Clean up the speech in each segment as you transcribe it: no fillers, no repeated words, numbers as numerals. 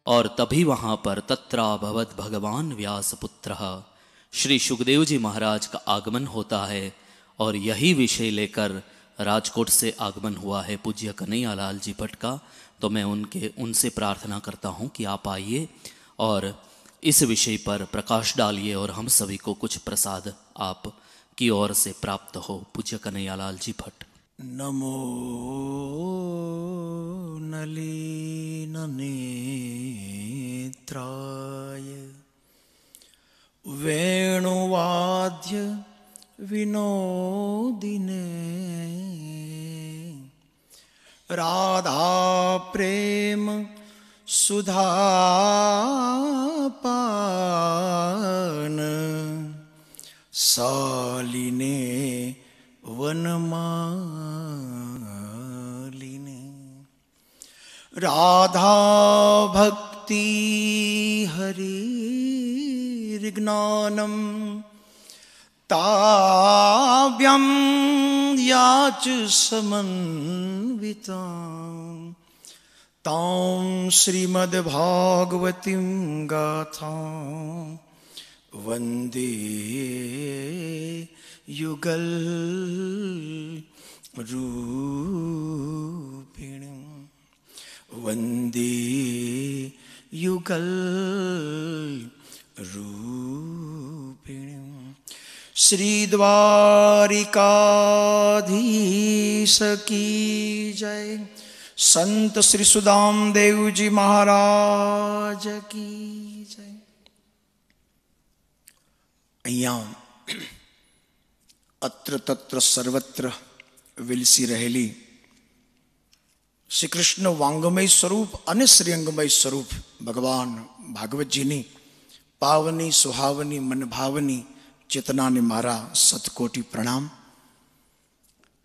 और तभी वहां पर तत्राभवत भगवान व्यासपुत्रः, श्री सुखदेव जी महाराज का आगमन होता है। और यही विषय लेकर राजकोट से आगमन हुआ है पूज्य कन्हैयालाल जी भट्ट का। तो मैं उनसे प्रार्थना करता हूं कि आप आइए और इस विषय पर प्रकाश डालिए और हम सभी को कुछ प्रसाद आप की ओर से प्राप्त हो। पूज्य कन्हैयालाल जी भट्ट। नमो नलिन नेत्राय वेणुवाद्य विनोदिने राधा प्रेम सुधापान सालिने वनमालिने राधा भक्ति हरिर्ज्ञानम ताभ्यं याच समन्विता तां श्रीमद्भागवतीं गाथां वन्दे युगल रूपिणीं वन्दे युगल रूपिणीं। श्री द्वारिकाधीश की जय, संत श्री सुदाम देव जी महाराज की जय। અહીંયા અત્ર તત્ર સર્વત્ર વિલસી રહેલી શ્રી કૃષ્ણ વાંગમય સ્વરૂપ અને શ્રીઅંગમય સ્વરૂપ ભગવાન ભાગવતજીની પાવની સુહાવની મનભાવની ચેતનાને મારા સતકોટી પ્રણામ.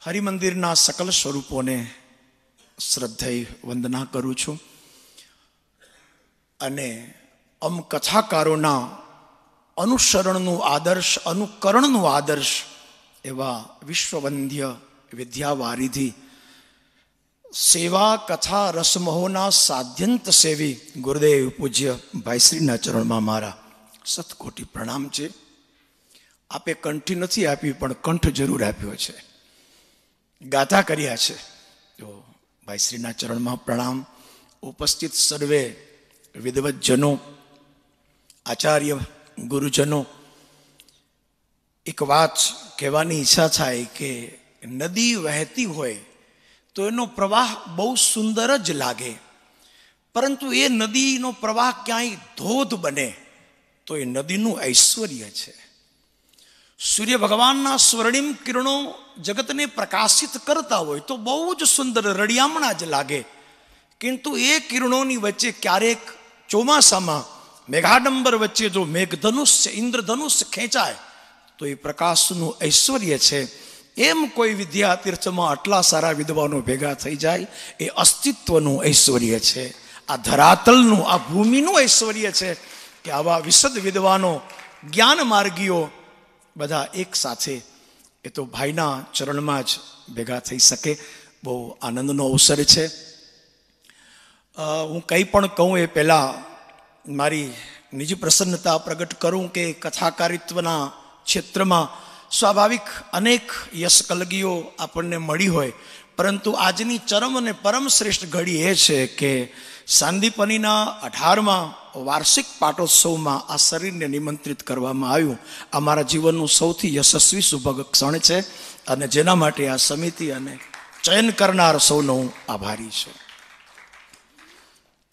હરિમંદિરના સકલ સ્વરૂપોને શ્રદ્ધેય વંદના કરું છું અને કથાકારોના અનુસરણનું આદર્શ, અનુકરણનું આદર્શ એવા વિશ્વવંદ્ય વિદ્યાવારિધિ સેવા કથા રસમહોના સાધ્યંત સેવી ગુરુદેવ પૂજ્ય ભાઈશ્રીના ચરણમાં મારા સતકોટી પ્રણામ છે. આપે કંઠી નથી આપી પણ કંઠ જરૂર આપ્યો છે, ગાથા કર્યા છે. તો ભાઈશ્રીના ચરણમાં પ્રણામ. ઉપસ્થિત સર્વે વિદવતજનો, આચાર્ય ગુરુજનો, એક વાત કહેવાની ઈચ્છા થાય કે નદી વહેતી હોય તો એનો પ્રવાહ બહુ સુંદર જ લાગે, પરંતુ એ નદીનો પ્રવાહ ક્યાંય ધોધ બને તો એ નદીનું ઐશ્વર્ય છે. સૂર્ય ભગવાનના સ્વર્ણિમ કિરણો જગતને પ્રકાશિત કરતા હોય તો બહુ જ સુંદર રળિયામણા જ લાગે, કિંતુ એ કિરણોની વચ્ચે ક્યારેક ચોમાસામાં મેઘાડંબર વચ્ચે જો મેઘધનુષ્ય ઇન્દ્રધનુષ્ય ખેંચાય તો એ પ્રકાશનું ઐશ્વર્ય છે. એમ કોઈ વિદ્યાતીર્થમાં આટલા સારા વિદ્વાનો ભેગા થઈ જાય એ અસ્તિત્વનું ઐશ્વર્ય છે, આ ધરાતલનું, આ ભૂમિનું ઐશ્વર્ય છે કે આવા વિશદ વિદ્વાનો, જ્ઞાન માર્ગીઓ બધા એક સાથે એ તો ભાઈના ચરણમાં જ ભેગા થઈ શકે. બહુ આનંદનો અવસર છે. હું કંઈ પણ કહું એ પહેલાં મારી નિજ પ્રસન્નતા પ્રગટ કરું કે કથાકારિત્વના ક્ષેત્રમાં સ્વાભાવિક અનેક યશકલગીઓ આપણને મળી હોય, પરંતુ આજની ચરમ અને પરમ શ્રેષ્ઠ ઘડી એ છે કે સાંદીપનીના 18મા વાર્ષિક પાટોત્સવમાં આ શરીરને નિમંત્રિત કરવામાં આવ્યું. આ મારા જીવનનું સૌથી યશસ્વી સુભગ ક્ષણ છે અને જેના માટે આ સમિતિ અને ચયન કરનાર સૌનો હું આભારી છું.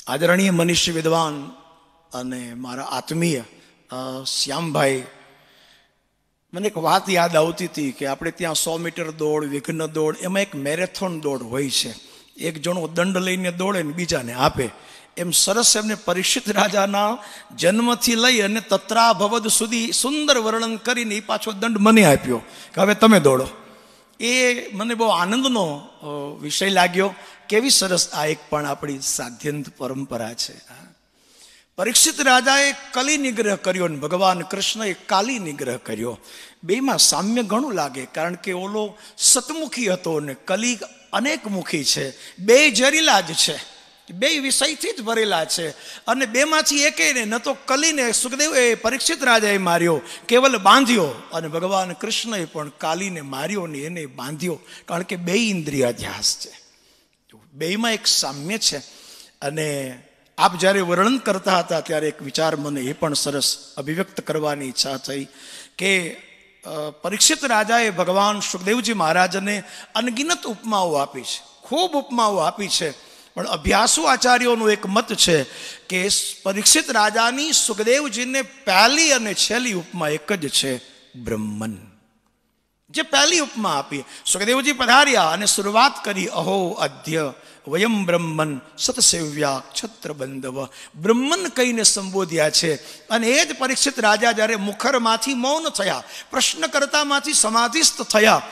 આદરણીય મનીષી વિદ્વાન અને મારા આત્મીય શ્યામભાઈ, મને એક વાત યાદ આવતી હતી કે આપણે ત્યાં 100 મીટર દોડ, વિઘ્ન દોડ, એમાં એક મેરેથોન દોડ હોય છે. એક જણો દંડ લઈને દોડે ને બીજાને આપે. એમ સરસ એમને પરીક્ષિત રાજાના જન્મથી લઈ અને તત્રાભવદ સુધી સુંદર વર્ણન કરીને એ પાછો દંડ મને આપ્યો કે હવે તમે દોડો. એ મને બહુ આનંદનો વિષય લાગ્યો. કેવી સરસ આ એક પણ આપણી સાધ્યંત પરંપરા છે. પરીક્ષિત રાજાએ કલી નિગ્રહ કર્યો ને ભગવાન કૃષ્ણએ કાલી નિગ્રહ કર્યો. બેમાં સામ્ય ઘણું લાગે, કારણ કે ઓલો સતમુખી હતો ને કલી અનેકમુખી છે. બે જરીલા જ છે, બે વિષયથી જ ભરેલા છે. અને બેમાંથી એકેયને ન તો કલીને સુખદેવ પરીક્ષિત રાજાએ માર્યો, કેવલ બાંધ્યો, અને ભગવાન કૃષ્ણએ પણ કાલીને માર્યો ને એને બાંધ્યો, કારણ કે બે ઇન્દ્રિયાધ્યાસ છે. બેમાં એક સામ્ય છે. અને આપ જ્યારે વર્ણન કરતા હતા ત્યારે એક વિચાર મને એ પણ સરસ અભિવ્યક્ત કરવાની ઈચ્છા થઈ કે પરીક્ષિત રાજાએ ભગવાન સુખદેવજી મહારાજને અનગિનત ઉપમાઓ આપી છે, ખૂબ ઉપમાઓ આપી છે. પણ અભ્યાસુ આચાર્યોનું એક મત છે કે પરીક્ષિત રાજાની સુખદેવજીને પહેલી અને છેલ્લી ઉપમા એક જ છે, બ્રહ્મન. જે પહેલી ઉપમા આપી, સુખદેવજી પધાર્યા અને શરૂઆત કરી, અહો અધ્ય વયમ બ્રહ્મન સતસેવ્યા ક્ષત્ર બંધવ. બ્રહ્મન કહીને સંબોધ્યા છે. અને એ જ પરીક્ષિત રાજા જ્યારે મુખરમાંથી મૌન થયા, પ્રશ્નકર્તામાંથી સમાધિસ્થ થયા,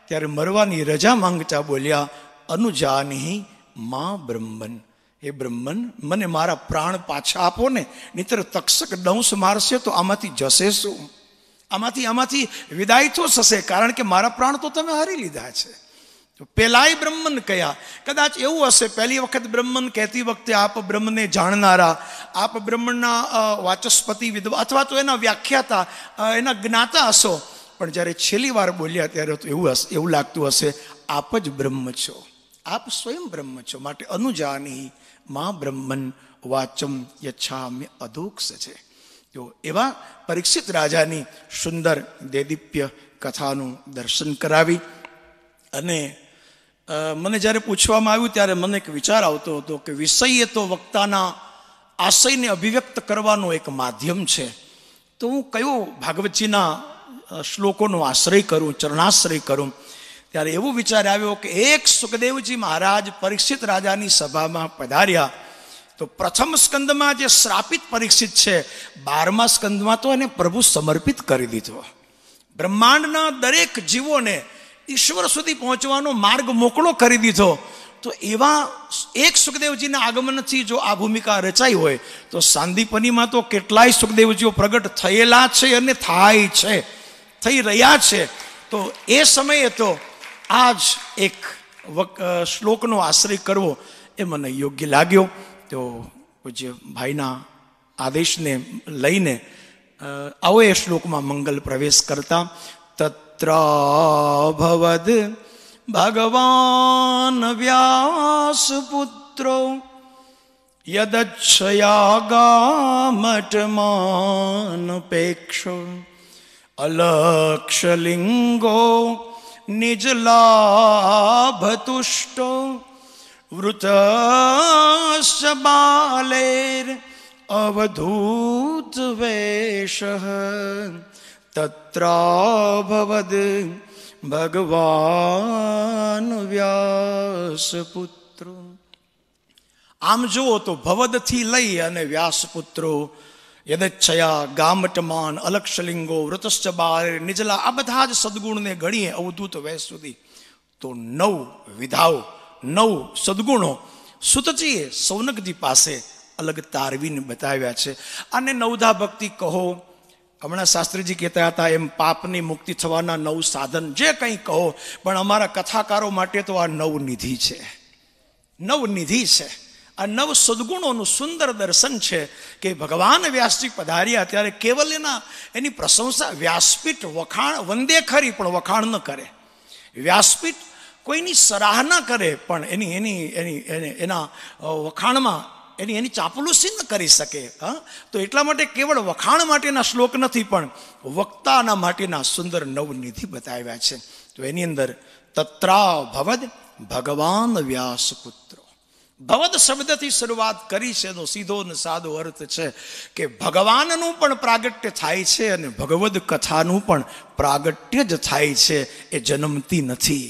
ત્યારે મરવાની રજા માંગતા બોલ્યા, અનુજાની મા બ્રહ્મન. એ બ્રહ્મન, મને મારા પ્રાણ પાછા આપો ને, નહીતર તક્ષક દંશ મારશે તો આમાંથી જશે શું? આમાંથી વિદાય તો થશે, કારણ કે મારા પ્રાણ તો તમે હારી લીધા છે. પેલાય બ્રહ્મન કયા. કદાચ એવું હશે, પહેલી વખત બ્રહ્મન કહેતી વખતે આપ બ્રહ્મને જાણનારા, આપ બ્રહ્મના વાચસ્પતિ વિદ્વા અથવા તો એના વ્યાખ્યાતા, એના જ્ઞાતા હશો. પણ જ્યારે છેલ્લી વાર બોલ્યા ત્યારે તો એવું લાગતું હશે, આપ જ બ્રહ્મ છો, આપ સ્વયં બ્રહ્મ છો. માટે અનુજાની મા બ્રહ્મન વાચમ યચ્છામ્ય અધોક્ષ છે. તો એવા પરીક્ષિત રાજાની સુંદર દેદીપ્ય કથાનું દર્શન કરાવી. અને મને જ્યારે પૂછવામાં આવ્યું ત્યારે મને એક વિચાર આવતો હતો કે વિષય તો વક્તાના આશયને અભિવ્યક્ત કરવાનો એક માધ્યમ છે. તો હું કયો ભાગવતજીના શ્લોકોનો આશ્રય કરું, ચરણાશ્રય કરું? ત્યારે એવો વિચાર આવ્યો કે એક સુખદેવજી મહારાજ પરીક્ષિત રાજાની સભામાં પધાર્યા, તો પ્રથમ સ્કંદમાં જે શ્રાપિત પરીક્ષિત છે, 12મા સ્કંદમાં તો એને પ્રભુ સમર્પિત કરી દીધો. બ્રહ્માંડના દરેક જીવોને ઈશ્વર સુધી પહોંચવાનો માર્ગ મોકળો કરી દીધો. તો એવા એક સુખદેવજીના આગમનથી જો આ ભૂમિકા રચાઈ હોય, તો સાંદીપનીમાં તો કેટલાય સુખદેવજીઓ પ્રગટ થયેલા છે અને થાય છે, થઈ રહ્યા છે. તો એ સમયે તો આ જ એક શ્લોકનો આશ્રય કરવો એ મને યોગ્ય લાગ્યો. તો પૂજ્ય ભાઈના આદેશને લઈને આવો એ શ્લોકમાં મંગલ પ્રવેશ કરતા. તત્રાભવદ ભગવાન વ્યાસપુત્રો યદચ્છયાગામટમાનપેક્ષો અલક્ષલિંગો નિજલાભતુષ્ટો વૃતસ્ચ બાલેર અવધૂત વેશઃ તત્રાભવદ ભગવાન વ્યાસપુત્રો. આમ જુઓ તો ભવદથી લઈ અને વ્યાસપુત્રો, યદચ્છયા ગામટમાન અલક્ષલિંગો વૃતશ્ચ બાલેર નિજલા, આ બધા જ સદગુણને ગણીએ અવધૂત વેશ સુધી તો 9 વિધાઓ, 9 સદગુણો સુતજીએ સૌનકજી પાસે અલગ તારવીને બતાવ્યા છે. અને નવધા ભક્તિ કહો, હમણાં શાસ્ત્રીજી કહેતા હતા એમ પાપની મુક્તિ થવાના 9 સાધન, જે કંઈ કહો, પણ અમારા કથાકારો માટે તો આ 9 નિધિ છે, 9 નિધિ છે. આ 9 સદગુણોનું સુંદર દર્શન છે કે ભગવાન વ્યાસજી પધાર્યા ત્યારે કેવલ એની પ્રશંસા, વ્યાસપીઠ વખાણ વંદે ખરી પણ વખાણ ન કરે, વ્યાસપીઠ કોઈની સરાહના કરે પણ એના વખાણમાં એની ચાપલુસી ન કરી શકે. તો એટલા માટે કેવળ વખાણ માટેના શ્લોક નથી, પણ વક્તાના માટેના સુંદર 9 નિધિ બતાવ્યા છે. તો એની અંદર તત્રા ભવદ ભગવાન વ્યાસપુત્રો, ભવદ શબ્દથી શરૂઆત કરી છે. એનો સીધો ને સાદો અર્થ છે કે ભગવાનનું પણ પ્રાગટ્ય થાય છે અને ભગવદ કથાનું પણ પ્રાગટ્ય જ થાય છે. એ જન્મતી નથી,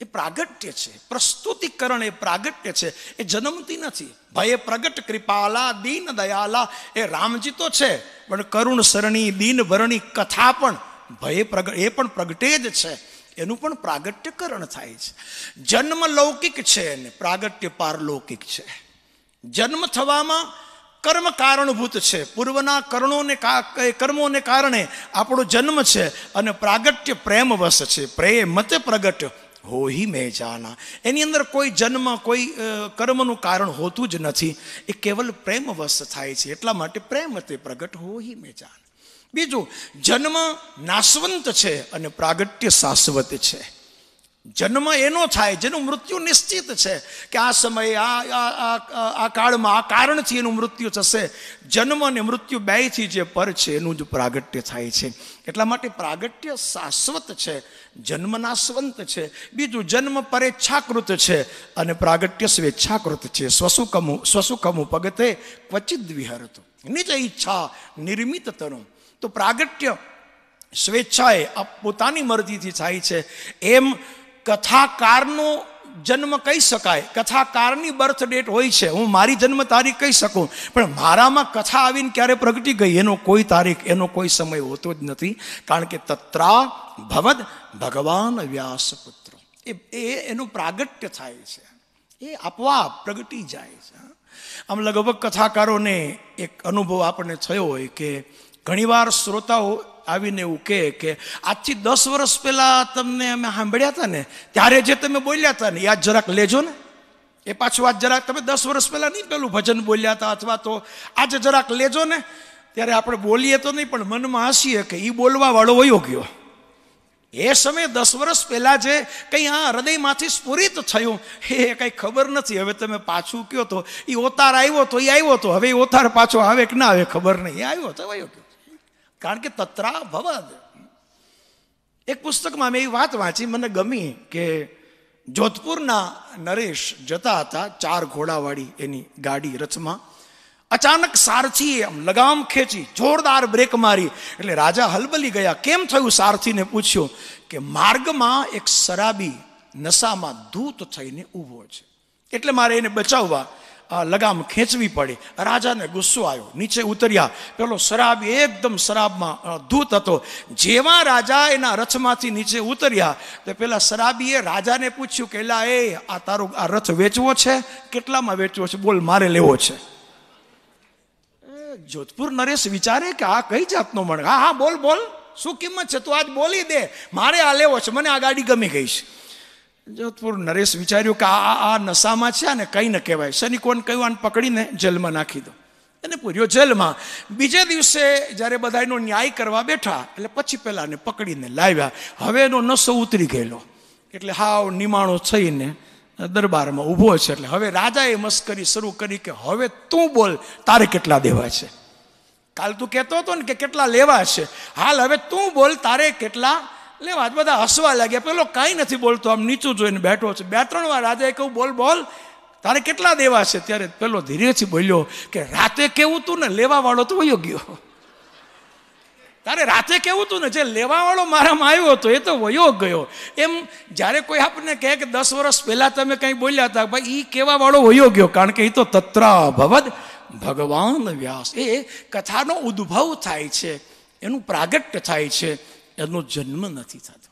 એ પ્રાગટ્ય છે. પ્રસ્તુતિકરણ એ પ્રાગટ્ય છે, એ જન્મતી નથી. ભય પ્રગટ કૃપાલા દીન દયાલા, એ રામજી તો છે, પણ કરુણ સરણી દીન ભરણી કથા પણ ભય પ્રગટ, એ પણ પ્રગટે જ છે. એનું પણ પ્રાગટ્યકરણ થાય છે. જન્મ લૌકિક છે અને પ્રાગટ્ય પારલૌકિક છે. જન્મ થવામાં કર્મ કારણભૂત છે. પૂર્વના કર્મોને કારણે આપણો જન્મ છે અને પ્રાગટ્ય પ્રેમવશ છે. પ્રેમતે પ્રગટ હોહી મેં જાના. એની અંદર કોઈ જન્મ કોઈ કર્મનું કારણ હોતું જ નથી. એ કેવલ પ્રેમવશ થાય છે. એટલા માટે પ્રેમતે પ્રગટ હોહી મેં જાના. બીજું, જન્મ નાશવંત છે અને પ્રાગટ્ય શાશ્વત છે. જન્મ એનો થાય જેનું મૃત્યુ નિશ્ચિત છે કે આ સમયે આ કાળમાં આ કારણથી એનું મૃત્યુ થશે. જન્મ અને મૃત્યુ બેયથી જે પર છે એનું જ પ્રાગટ્ય થાય છે. એટલા માટે પ્રાગટ્ય શાશ્વત છે, જન્મ નાશવંત છે. બીજું, જન્મ પરેચ્છાકૃત છે અને પ્રાગટ્ય સ્વેચ્છાકૃત છે. સ્વસુખમુ પગતે ક્વચિદ વિહરતો નિજ ઈચ્છા નિર્મિત તનું. તો પ્રાગટ્ય સ્વેચ્છાએ પોતાની મરજીથી થાય છે. એમ કથાકારનો જન્મ કહી શકાય. કથાકારની બર્થ ડેટ હોય છે, હું મારી જન્મ તારીખ કહી શકું, પણ મારામાં કથા આવીને ક્યારે પ્રગટી ગઈ એનો કોઈ તારીખ, એનો કોઈ સમય હોતો જ નથી. કારણ કે તત્રા ભવદ ભગવાન વ્યાસપુત્ર, એનું પ્રાગટ્ય થાય છે, એ આપોઆપ પ્રગટી જાય છે. આમ લગભગ કથાકારોને એક અનુભવ આપણને થયો હોય કે ઘણીવાર શ્રોતાઓ આવીને એવું કે આજથી 10 વર્ષ પહેલા તમને અમે સાંભળ્યા હતા ને, ત્યારે જે તમે બોલ્યા હતા ને યાદ જરાક લેજો ને. એ પાછું આજ જરાક તમે 10 વર્ષ પહેલા નહીં પેલું ભજન બોલ્યા હતા અથવા તો આજે જરાક લેજો ને. ત્યારે આપણે બોલીએ તો નહીં પણ મનમાં હસીએ કે એ બોલવા વાળો વયો ગયો. એ સમયે 10 વર્ષ પહેલા જે કંઈ આ હૃદયમાંથી સ્ફુરિત થયું એ કંઈ ખબર નથી. હવે તમે પાછું કયો તો એ ઓતાર આવ્યો તો એ આવ્યો તો, હવે એ ઓતાર પાછો આવે કે ના આવે ખબર નહીં, એ આવ્યો તો વયો ગયો. કારણ કે તત્રા ભવદ. એક પુસ્તકમાં મેં એ વાત વાંચી, મને ગમી કે જોધપુરના નરેશ જતા હતા 4 ઘોડાવાળી એની ગાડી રથમાં. અચાનક સારથીએ આમ લગામ ખેંચી, જોરદાર બ્રેક મારી. એટલે રાજા હલબલી ગયા. કેમ થયું? સારથીને પૂછ્યું કે માર્ગમાં એક શરાબી નશામાં ધૂત થઈને ઊભો છે, એટલે મારે એને બચાવવા લગામ ખેંચવી પડી. રાજાને ગુસ્સો આવ્યો, નીચે ઉતર્યા. પેલો શરાબી એકદમ શરાબમાં ધૂત હતો. જેવા રાજા એના રથમાંથી નીચે ઉતર્યા તો પેલા શરાબીએ રાજાને પૂછ્યું કે એલા આ તારો આ રથ વેચવો છે? કેટલામાં વેચવો છે? બોલ, મારે લેવો છે. જોધપુર નરેશ વિચારે કે આ કઈ જાતનો મણ. હા બોલ બોલ, શું કિંમત છે? તું આજ બોલી દે, મારે આ લેવો છે, મને આ ગાડી ગમી ગઈ છે. જોધપુર નરેશ વિચાર્યું કે આ નશામાં છે ને કંઈ ન કહેવાય. સૈનિકોને કહ્યું આને પકડીને જેલમાં નાખી દો. એને પૂર્યો જેલમાં. બીજે દિવસે જ્યારે બધા એનો ન્યાય કરવા બેઠા એટલે પછી પેલાને પકડીને લાવ્યા. હવે એનો નશો ઉતરી ગયેલો એટલે હાવ નિમાણો થઈને દરબારમાં ઊભો છે. એટલે હવે રાજાએ મસ્કરી શરૂ કરી કે હવે તું બોલ, તારે કેટલા દેવા છે? કાલ તું કહેતો હતો ને કે કેટલા લેવા છે, હાલ હવે તું બોલ, તારે કેટલા લેવા? બધા હસવા લાગ્યા. પેલો કાંઈ નથી બોલતો, આમ નીચું જોઈને બેઠો છે. 2-3 વાર રાજાએ કહ્યું બોલ બોલ, તારે કેટલા દેવા છે? ત્યારે પેલો ધીરેથી બોલ્યો કે રાતે કેવું તું ને લેવા વાળો તો વયો ગયો. તારે રાતે કેવું તું ને, જે લેવા વાળો મારામાં આવ્યો હતો એ તો વયો ગયો. એમ જ્યારે કોઈ આપણને કહે કે 10 વર્ષ પહેલા તમે કંઈ બોલ્યા હતા, ભાઈ એ કહેવા વાળો વયો ગયો. કારણ કે એ તો તત્રા ભવદ ભગવાન વ્યાસ. એ કથાનો ઉદ્ભવ થાય છે, એનું પ્રાગટ્ય થાય છે, એનો જન્મ નથી થતો.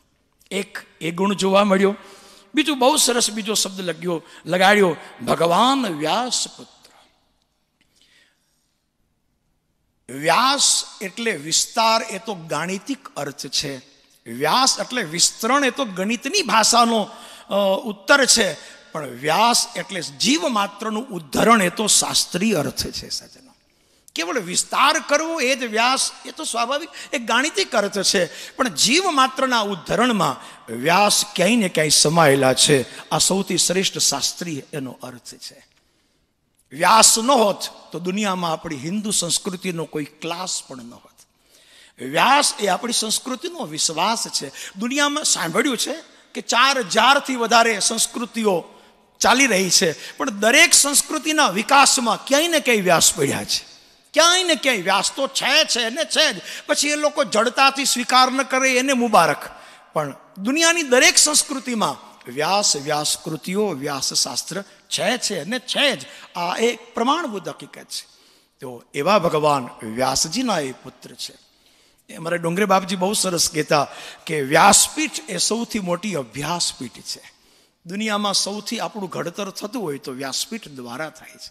એક એ ગુણ જોવા મળ્યો. બીજું બહુ સરસ બીજો શબ્દ લગાડ્યો, ભગવાન વ્યાસ પુત્ર. વ્યાસ એટલે વિસ્તાર, એ તો ગાણિતિક અર્થ છે. વ્યાસ એટલે વિસ્તરણ, એ તો ગણિતની ભાષાનો ઉત્તર છે. પણ વ્યાસ એટલે જીવ માત્રનું ઉદ્ધરણ, એ તો શાસ્ત્રીય અર્થ છે. સજ્જનો, કેવળ વિસ્તાર કરવો એ જ વ્યાસ, એ તો સ્વાભાવિક એક ગાણિતિક અર્થ છે. પણ જીવ માત્રના ઉદ્ધરણમાં વ્યાસ ક્યાંય ને ક્યાંય સમાયેલા છે. આ સૌથી શ્રેષ્ઠ શાસ્ત્રીય એનો અર્થ છે. વ્યાસ ન હોત તો દુનિયામાં આપણી હિન્દુ સંસ્કૃતિનો કોઈ ક્લાસ પણ ન હોત. વ્યાસ એ આપણી સંસ્કૃતિનો વિશ્વાસ છે. દુનિયામાં સાંભળ્યું છે કે 4000થી વધારે સંસ્કૃતિઓ ચાલી રહી છે, પણ દરેક સંસ્કૃતિના વિકાસમાં ક્યાંય ને ક્યાંય વ્યાસ પડ્યા છે. ક્યાંય ને ક્યાંય વ્યાસ તો છે ને છે જ. પછી એ લોકો જડતાથી સ્વીકાર ન કરે એને મુબારક. પણ દુનિયાની દરેક સંસ્કૃતિમાં વ્યાસ કૃતિઓ, વ્યાસ શાસ્ત્ર છે ને છે જ. આ એક પ્રમાણભૂત હકીકત છે. તો એવા ભગવાન વ્યાસજીના એ પુત્ર છે. અમારે ડોંગરે બાપજી બહુ સરસ કહેતા કે વ્યાસપીઠ એ સૌથી મોટી અભ્યાસપીઠ છે. દુનિયામાં સૌથી આપણું ઘડતર થતું હોય તો વ્યાસપીઠ દ્વારા થાય છે.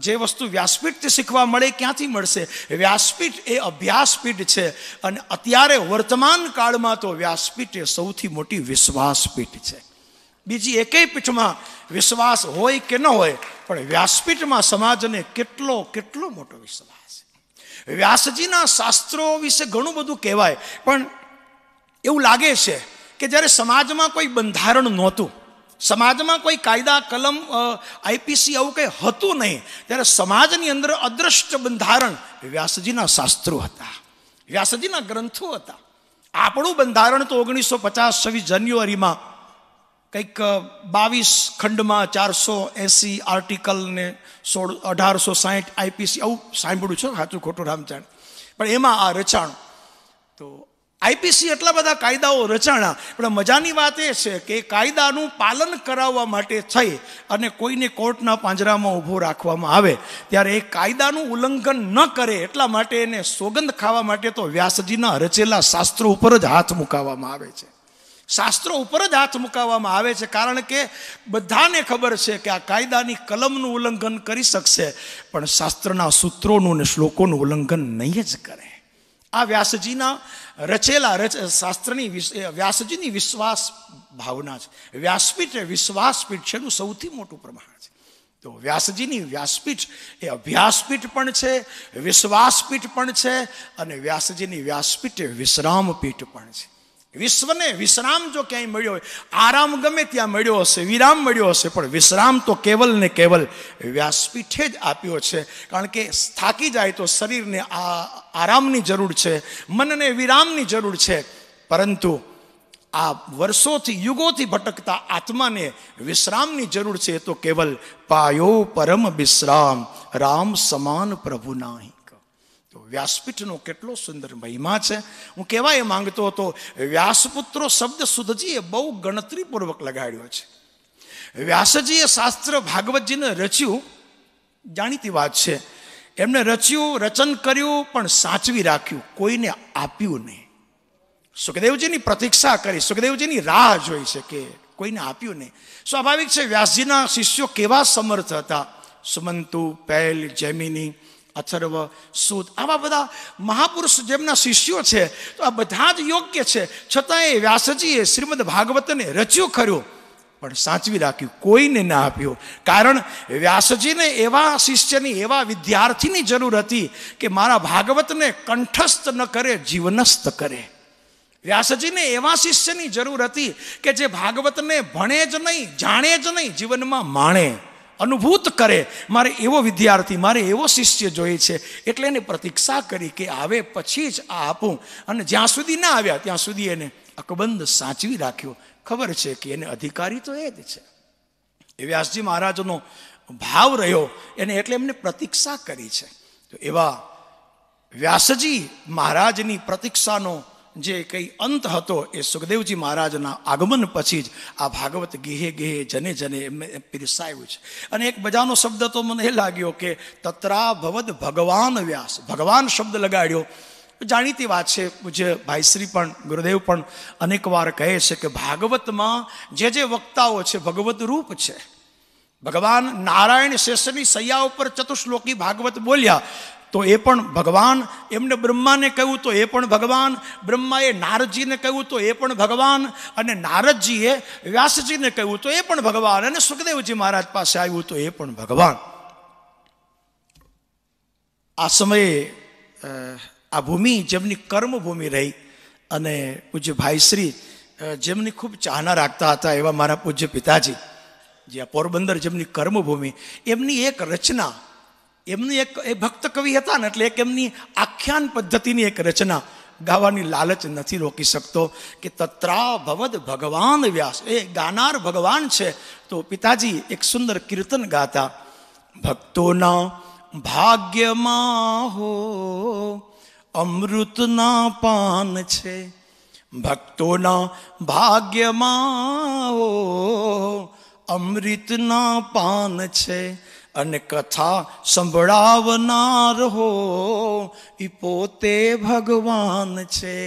જે વસ્તુ વ્યાસપીઠથી શીખવા મળે ક્યાંથી મળશે? વ્યાસપીઠ એ અભ્યાસપીઠ છે. અને અત્યારે વર્તમાન કાળમાં તો વ્યાસપીઠ એ સૌથી મોટી વિશ્વાસપીઠ છે. બીજી એકેય પીઠમાં વિશ્વાસ હોય કે ન હોય, પણ વ્યાસપીઠમાં સમાજને કેટલો કેટલો મોટો વિશ્વાસ. વ્યાસજીના શાસ્ત્રો વિશે ઘણું બધું કહેવાય, પણ એવું લાગે છે કે જ્યારે સમાજમાં કોઈ બંધારણ નહોતું, સમાજમાં કોઈ કાયદા કલમ આઈપીસી આવું કંઈ હતું નહીં, ત્યારે સમાજની અંદર અદ્રષ્ટ બંધારણ વ્યાસજીના શાસ્ત્રો હતા, વ્યાસજીના ગ્રંથો હતા. આપણું બંધારણ તો 1950 26 જાન્યુઆરીમાં કંઈક 22 ખંડમાં 480 આર્ટિકલ ને 1860 આઈપીસી આવું સાંભળ્યું છે, સાચું ખોટું રામચાણ, પણ એમાં આ રચાણ. તો આઈપીસી એટલા બધા કાયદાઓ રચાણા, પણ મજાની વાત એ છે કે કાયદાનું પાલન કરાવવા માટે થઈ અને કોઈને કોર્ટના પાંજરામાં ઊભો રાખવામાં આવે ત્યારે એ કાયદાનું ઉલ્લંઘન ન કરે એટલા માટે એને સોગંદ ખાવા માટે તો વ્યાસજીના રચેલા શાસ્ત્રો ઉપર જ હાથ મુકાવવામાં આવે છે. શાસ્ત્રો ઉપર જ હાથ મુકાવવામાં આવે છે, કારણ કે બધાને ખબર છે કે આ કાયદાની કલમનું ઉલ્લંઘન કરી શકશે, પણ શાસ્ત્રના સૂત્રોનું અને શ્લોકોનું ઉલ્લંઘન નહીં જ કરે. આ વ્યાસજીના રચેલા શાસ્ત્રની વ્યાસજીની વિશ્વાસ ભાવના છે. વ્યાસપીઠ એ વિશ્વાસપીઠ છે, એનું સૌથી મોટું પ્રમાણ છે. તો વ્યાસજીની વ્યાસપીઠ એ અભ્યાસપીઠ પણ છે, વિશ્વાસપીઠ પણ છે, અને વ્યાસજીની વ્યાસપીઠ એ વિશ્રામપીઠ પણ છે. વિશ્વને વિશ્રામ જો ક્યાંય મળ્યો હોય, આરામ ગમે ત્યાં મળ્યો હશે, વિરામ મળ્યો હશે, પણ વિશ્રામ તો કેવલ ને કેવલ વ્યાસપીઠે જ આપ્યો છે. કારણ કે થાકી જાય તો શરીરને આરામની જરૂર છે, મનને વિરામની જરૂર છે, પરંતુ આ વર્ષોથી યુગોથી ભટકતા આત્માને વિશ્રામની જરૂર છે. તો કેવલ પાયો પરમ વિશ્રામ, રામ સમાન પ્રભુ નાહી. વ્યાસપીઠનો કેટલો સુંદર મહિમા છે. હું કહેવા એ માંગતો હતો, વ્યાસપુત્રો શબ્દ સુધજીએ બહુ ગણતરીપૂર્વક લગાડ્યો છે. વ્યાસજીએ શાસ્ત્ર ભાગવતજીને રચ્યું, જાણીતી વાત છે. એમને રચ્યું, રચન કર્યું, પણ સાચવી રાખ્યું, કોઈને આપ્યું નહીં. સુખદેવજીની પ્રતીક્ષા કરી, સુખદેવજીની રાહ જોઈ છે કે કોઈને આપ્યું નહીં. સ્વાભાવિક છે, વ્યાસજીના શિષ્યો કેવા સમર્થ હતા. સુમંતુ, પૈલ, જૈમિની, અથર્વ, સૂત, આવા બધા મહાપુરુષ જેમના શિષ્યો છે, તો આ બધા જ યોગ્ય છે. છતાંય વ્યાસજીએ શ્રીમદ ભાગવતને રચ્યું ખરું, પણ સાચવી રાખ્યું, કોઈને ના આપ્યું. કારણ વ્યાસજીને એવા શિષ્યની, એવા વિદ્યાર્થીની જરૂર હતી કે મારા ભાગવતને કંઠસ્થ ન કરે, જીવનસ્થ કરે. વ્યાસજીને એવા શિષ્યની જરૂર હતી કે જે ભાગવતને ભણે જ નહીં, જાણે જ નહીં, જીવનમાં માણે, અનુભૂત કરે. મારે એવો વિદ્યાર્થી, મારે એવો શિષ્ય જોઈએ છે. એટલે એને પ્રતીક્ષા કરી કે આવે પછી જ આ આપું. અને જ્યાં સુધી ના આવ્યા ત્યાં સુધી એને અકબંધ સાચવી રાખ્યો. ખબર છે કે એને અધિકારી તો એ જ છે. એ વ્યાસજી મહારાજનો ભાવ રહ્યો એને, એટલે એમને પ્રતીક્ષા કરી છે. તો એવા વ્યાસજી મહારાજની પ્રતીક્ષાનો જે કંઈ અંત હતો એ સુખદેવજી મહારાજના આગમન પછી જ આ ભાગવત ગેહે ગેહે જને જને એમને પીરસાયું છે. અને એક મજાનો શબ્દ તો મને એ લાગ્યો કે તત્રા ભવદ ભગવાન વ્યાસ, ભગવાન શબ્દ લગાડ્યો. જાણીતી વાત છે, પૂજ્ય ભાઈશ્રી પણ, ગુરુદેવ પણ અનેક વાર કહે છે કે ભાગવતમાં જે જે વક્તાઓ છે ભગવત રૂપ છે. ભગવાન નારાયણ શેષની સૈયા ઉપર ચતુશ્લોકી ભાગવત બોલ્યા તો એ પણ ભગવાન. એમને બ્રહ્માને કહ્યું તો એ પણ ભગવાન. બ્રહ્માએ નારદજીને કહ્યું તો એ પણ ભગવાન. અને નારદજીએ વ્યાસજીને કહ્યું તો એ પણ ભગવાન. અને સુખદેવજી મહારાજ પાસે આવ્યું તો એ પણ ભગવાન. આ સમયે આ ભૂમિ જેમની કર્મભૂમિ રહી, અને પૂજ્ય ભાઈશ્રી જેમની ખૂબ ચાહના રાખતા હતા એવા મારા પૂજ્ય પિતાજી, જે આ પોરબંદર જેમની કર્મભૂમિ, એમની એક રચના, એમની એક એ ભક્ત કવિ હતા ને, એટલે એક એમની આખ્યાન પદ્ધતિની એક રચના ગાવાની લાલચ નથી રોકી શકતો કે તત્રા ભવદ ભગવાન વ્યાસ. એ ગાનાર ભગવાન છે. તો પિતાજી એક સુંદર કીર્તન ગાતા, ભક્તોના ભાગ્યમાં હો અમૃતના પાન છે, ભક્તોના ભાગ્યમાં હો અમૃતના પાન છે, અને કથા સંભળાવનાર હો ઈ પોતે ભગવાન છે.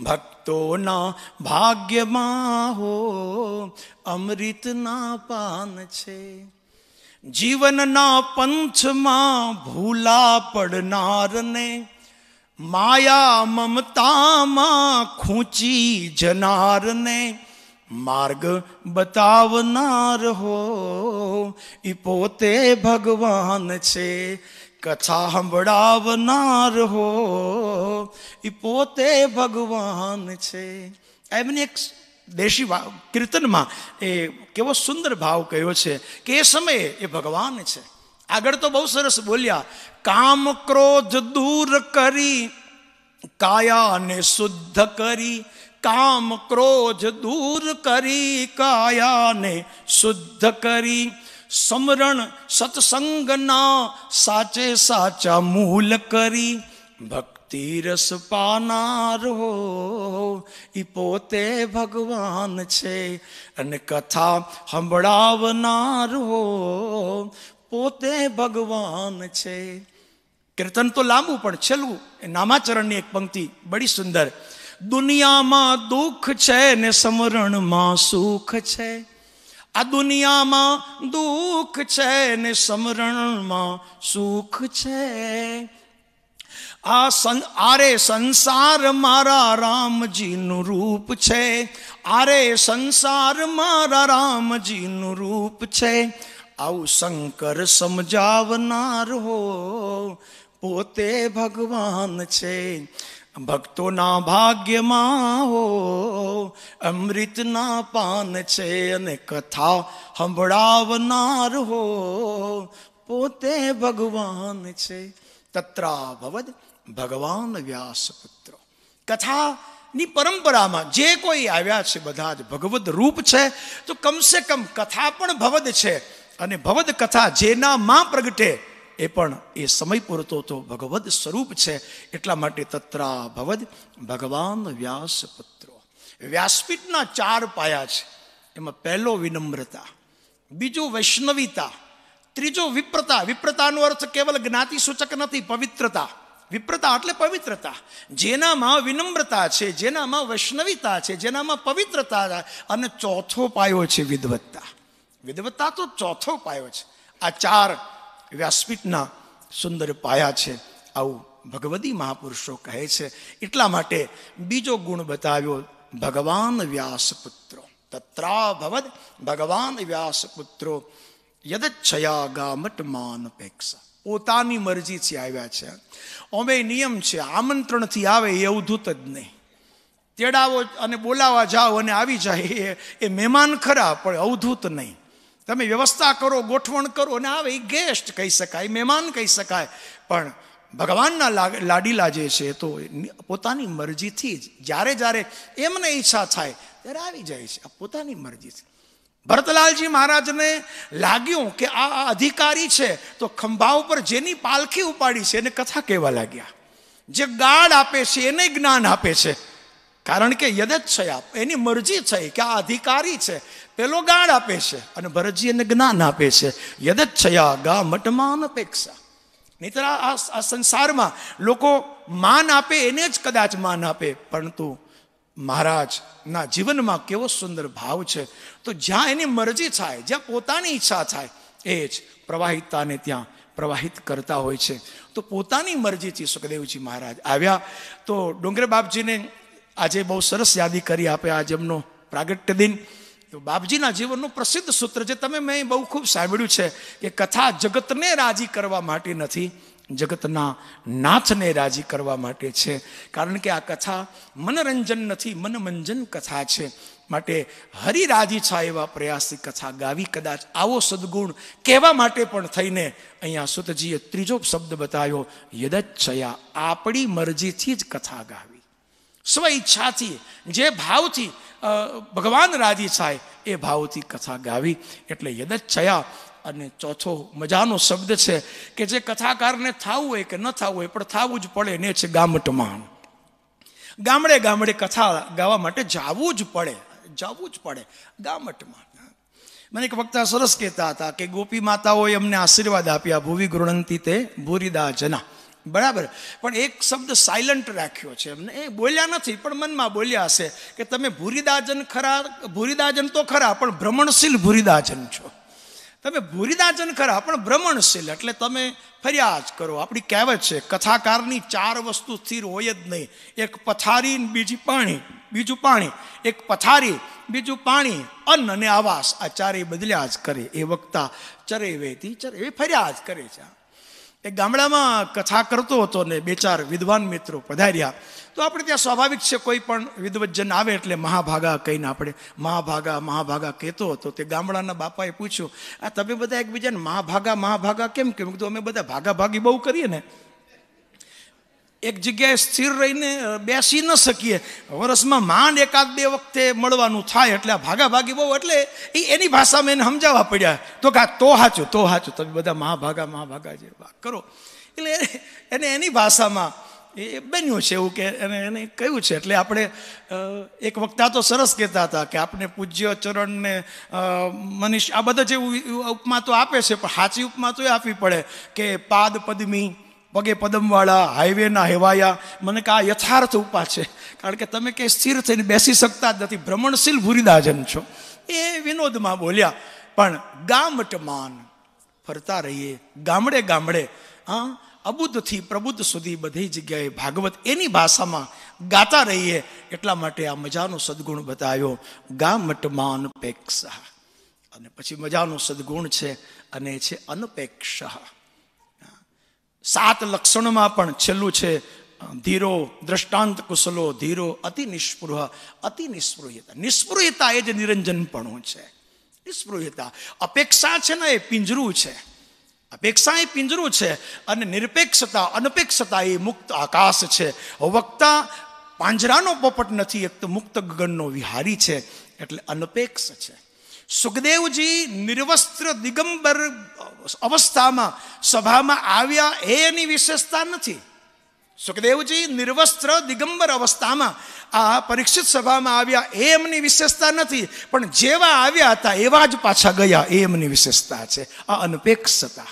ભક્તોના ભાગ્યમાં હો અમૃતના પાન છે. જીવનના પંથમાં ભૂલા પડનારને માયા મમતામાં ખૂંચી જનારને માર્ગ બતાવનાર હો ઈ પોતે ભગવાન છે. કથા સંભળાવનાર હો ઈ પોતે ભગવાન છે. એમની એક દેશી કીર્તનમાં એ કેવો સુંદર ભાવ કહ્યો છે કે એ સમયે એ ભગવાન છે. આગળ તો બહુ સરસ બોલ્યા, કામ ક્રોધ દૂર કરી કાયાને શુદ્ધ કરી. કામ ક્રોધ દૂર કરી કાયાને શુદ્ધ કરી. સમરણ સત્સંગના સાચે સાચા મૂલ કરી. ભક્તિ રસ પાનાર હો ઈ પોતે ભગવાન છે. અને કથા સંભળાવનાર હો પોતે ભગવાન છે. કીર્તન તો લાંબુ પણ છેલ્લું એ નામાચરણની એક પંક્તિ બડી સુંદર. દુનિયામાં દુઃખ છે ને સમરણમાં સુખ છે. આ દુનિયામાં દુઃખ છે ને સમરણમાં સુખ છે. આરે સંસાર મારા રામજીનું રૂપ છે. આરે સંસાર મારા રામજીનું રૂપ છે. આવું શંકર સમજાવનાર હો પોતે ભગવાન છે. ભક્તોના ભાગ્યમાં હો અમૃતના પાન છે. અને કથા સંભળાવનાર હો પોતે ભગવાન છે. તત્રાભવદ ભગવાન વ્યાસપુત્ર. કથાની પરંપરામાં જે કોઈ આવ્યા છે બધા જ ભગવદ રૂપ છે. તો કમસે કમ કથા પણ ભવદ છે. અને ભવદ કથા જેનામાં પ્રગટે એ પણ એ સમય પૂરતો તો ભગવદ સ્વરૂપ છે. એટલા માટે તત્રા ભવદ ભગવાન વ્યાસપુત્રો. વ્યાસપીઠના 4 પાયા છે. એમાં પહેલો વિનમ્રતા, બીજો વૈષ્ણવિતા, ત્રીજો વિપ્રતા. વિપ્રતાનો અર્થ કેવલ જ્ઞાતિ સૂચક નથી, પવિત્રતા. વિપ્રતા એટલે પવિત્રતા. જેનામાં વિનમ્રતા છે, જેનામાં વૈષ્ણવિતા છે, જેનામાં પવિત્રતા છે. અને ચોથો પાયો છે વિદવત્તા. વિદવત્તા તો ચોથો પાયો છે. આ 4 વ્યાસપીઠના સુંદર પાયા છે. આવું ભગવદી મહાપુરુષો કહે છે. એટલા માટે બીજો ગુણ બતાવ્યો ભગવાન વ્યાસપુત્રો. તત્રા ભવદ ભગવાન વ્યાસપુત્રો યદચ્છયા ગામટ માન અપેક્ષા. પોતાની મરજીથી આવ્યા છે. ઓમે નિયમ છે, આમંત્રણથી આવે એ અવધૂત જ નહીં. તેડાવો અને બોલાવા જાઓ અને આવી જાય એ મહેમાન ખરા, પણ અવધૂત નહીં. તમે વ્યવસ્થા કરો, ગોઠવણ કરો અને આવે એ ગેસ્ટ કહી શકાય, મહેમાન કહી શકાય. પણ ભગવાનના લાડીલા જે છે તો પોતાની મરજીથી જ જ્યારે જ્યારે એમને ઈચ્છા થાય ત્યારે આવી જાય છે. આ પોતાની મરજીથી. ભરતલાલજી મહારાજને લાગ્યું કે આ અધિકારી છે તો ખંભા ઉપર જેની પાલખી ઉપાડી છે એને કથા કહેવા લાગ્યા. જે ગાડ આપે છે એને જ્ઞાન આપે છે. કારણ કે યદચ્છયા એની મરજી થઈ કે આ અધિકારી છે, પેલો ગાડ આપે છે અને ભરતજી એને જ્ઞાન આપે છે. યદચ્છયા ગા મટમાન અપેક્ષા. નહીતર આ સંસારમાં લોકો માન આપે એને જ કદાચ માન આપે, પરંતુ મહારાજના જીવનમાં કેવો સુંદર ભાવ છે. તો જ્યાં એની મરજી થાય, જ્યાં પોતાની ઈચ્છા થાય એ જ પ્રવાહિતાને ત્યાં પ્રવાહિત કરતા હોય છે. તો પોતાની મરજીથી સુખદેવજી મહારાજ આવ્યા. તો ડુંગરે બાપજીને આજે બહુ સરસ યાદી કરી આપે. આજે એમનો પ્રાગટ્ય દિન. તો બાપજીના જીવનનું પ્રસિદ્ધ સૂત્ર જે તમે મેં બહુ ખૂબ સાંભળ્યું છે કે કથા જગતને રાજી કરવા માટે નથી, જગતના નાથને રાજી કરવા માટે છે. કારણ કે આ કથા મનરંજન નથી, મનમંજન કથા છે. માટે હરિરાજી થાય એવા પ્રયાસથી કથા ગાવી. કદાચ આવો સદગુણ કહેવા માટે પણ થઈને અહીંયા સુતજીએ ત્રીજો શબ્દ બતાવ્યો યદચ્છયા. આપણી મરજીથી જ કથા ગાવી, સ્વ ઈચ્છાથી, જે ભાવથી ભગવાન રાજી થાય એ ભાવથી કથા ગાવી. એટલે યદચ્છયા. અને ચોથો મજાનો શબ્દ છે કે જે કથાકારને થવું હોય કે ન થવું હોય પણ થવું જ પડે ને છે ગામટમાન. ગામડે ગામડે કથા ગાવા માટે જવું જ પડે ગામટમાં. મને એક વક્તા સરસ કહેતા હતા કે ગોપી માતાઓએ અમને આશીર્વાદ આપ્યા, ભુવિ ગૃણંતી તે ભૂરિદા જના, બરાબર, પણ એક શબ્દ સાયલન્ટ રાખ્યો છે એમને. એ બોલ્યા નથી પણ મનમાં બોલ્યા હશે કે તમે ભૂરિદાજન ખરા, ભૂરિદાજન તો ખરા પણ ભ્રમણશીલ ભૂરિદાજન છો. તમે ભૂરિદાજન ખરા પણ ભ્રમણશીલ, એટલે તમે ફર્યા જ કરો. આપણી કહેવત છે કથાકારની 4 વસ્તુ સ્થિર હોય જ નહીં. એક પથારી, બીજું પાણી, એક પથારી, બીજું પાણી, અન્ન અને આવાસ, આ 4 બદલ્યા જ કરે. એ વક્તા ચરે વેતી ચરે, એ ફર્યા જ કરે છે. એક ગામડામાં કથા કરતો હતો ને 2-4 વિદ્વાન મિત્રો પધાર્યા. તો આપણે ત્યાં સ્વાભાવિક છે કોઈ પણ વિદ્વજ્જન આવે એટલે મહાભાગા કહીને આપણે મહાભાગા કહેતો હતો. તે ગામડાના બાપાએ પૂછ્યું, આ તમે બધા એકબીજાને મહાભાગા કેમ કેમ? કીધું અમે બધા ભાગાભાગી બહુ કરીએ ને, એક જગ્યાએ સ્થિર રહીને બેસી ન શકીએ, વર્ષમાં માંડ 1-2 વખતે મળવાનું થાય, એટલે આ ભાગાભાગી બહુ, એટલે એની ભાષામાં એને સમજાવવા પડ્યા. તો સાચું તમે બધા મહાભાગા જે વાત કરો, એટલે એને એની ભાષામાં એ બન્યું છે એવું કે એને કહ્યું છે. એટલે આપણે એક વક્તા તો સરસ કહેતા હતા કે આપણે પૂજ્ય ચરણને મનીષ આ બધા જે ઉપમા તો આપે છે, પણ સાચી ઉપમા તો એ આપવી પડે કે પાદ પદ્મી, પગે પદમવાળા, હાઈવેના હેવાયા. મને કે આ યથાર્થ ઉપા છે, કારણ કે તમે કંઈ સ્થિર થઈને બેસી શકતા જ નથી, ભ્રમણશીલ ભૂરિદાજન છો. એ વિનોદમાં બોલ્યા. પણ ગામટમાન ફરતા રહીએ, ગામડે અબુદ્ધથી પ્રબુદ્ધ સુધી બધી જગ્યાએ ભાગવત એની ભાષામાં ગાતા રહીએ. એટલા માટે આ મજાનો સદગુણ બતાવ્યો, ગામટમાન પેક્ષા. અને પછી મજાનો સદગુણ છે અને છે અનપેક્ષા. 7 લક્ષણમાં પણ છેલ્લું છે ધીરો, દ્રષ્ટાંત કુશલો, ધીરો, અતિ નિષ્પૃહ, અતિ નિસ્પૃહ્યતા. નિસ્પૃહ્યતા એ જ નિરંજનપણું છે. નિસ્પૃહ્યતા, અપેક્ષા છે ને એ પિંજરું છે, અપેક્ષા એ પિંજરું છે, અને નિરપેક્ષતા, અનપેક્ષતા એ મુક્ત આકાશ છે. વક્તા પાંજરાનો પોપટ નથી, એક તો મુક્ત ગગનનો વિહારી છે, એટલે અનપેક્ષ છે. સુખદેવજી નિર્વસ્ત્ર દિગંબર અવસ્થામાં સભામાં આવ્યા એની વિશેષતા નથી. સુખદેવજી નિર્વસ્ત્ર દિગંબર અવસ્થામાં આ પરીક્ષિત સભામાં આવ્યા એમની વિશેષતા નથી, પણ જેવા આવ્યા હતા એવા જ પાછા ગયા એમની વિશેષતા છે. આ અનપેક્ષતા.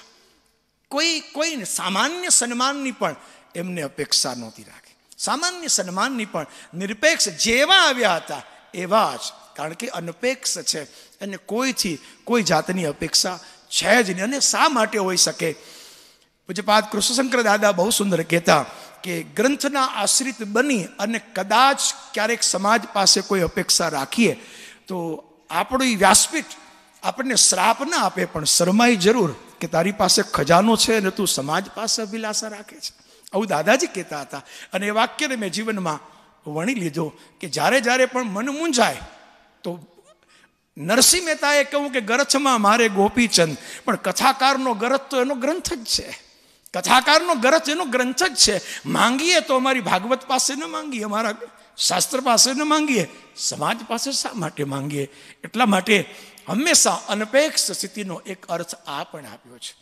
કોઈ સામાન્ય સન્માનની પણ એમને અપેક્ષા નહોતી રાખી, સામાન્ય સન્માનની પણ નિરપેક્ષ, જેવા આવ્યા હતા એવા જ, કારણ કે અનપેક્ષ છે અને કોઈથી કોઈ જાતની અપેક્ષા છે જ નહીં. અને શા માટે હોઈ શકે? પૂજ્યપાદ કૃષ્ણશંકર દાદા બહુ સુંદર કહેતા કે ગ્રંથના આશ્રિત બની અને કદાચ ક્યારેક સમાજ પાસે કોઈ અપેક્ષા રાખીએ તો આપણું વ્યાસપીઠ આપણને શ્રાપ ના આપે, પણ શરમાઈ જરૂર કે તારી પાસે ખજાનો છે અને તું સમાજ પાસે અભિલાષા રાખે છે. આવું દાદાજી કહેતા હતા. અને એ વાક્યને મેં જીવનમાં વણી લીધો કે જ્યારે પણ મન મૂંઝાય તો નરસિંહ મહેતાએ કહ્યું કે ગરથમાં મારે ગોપીચંદ, પણ કથાકારનો ગરથ તો એનો ગ્રંથ જ છે, કથાકારનો ગરથ એનો ગ્રંથ જ છે. માંગીએ તો અમારી ભાગવત પાસે ન માંગીએ, અમારા શાસ્ત્ર પાસે ન માંગીએ, સમાજ પાસે શા માટે માંગીએ? એટલા માટે હંમેશા અનપેક્ષ સ્થિતિનો એક અર્થ આ પણ આપ્યો છે.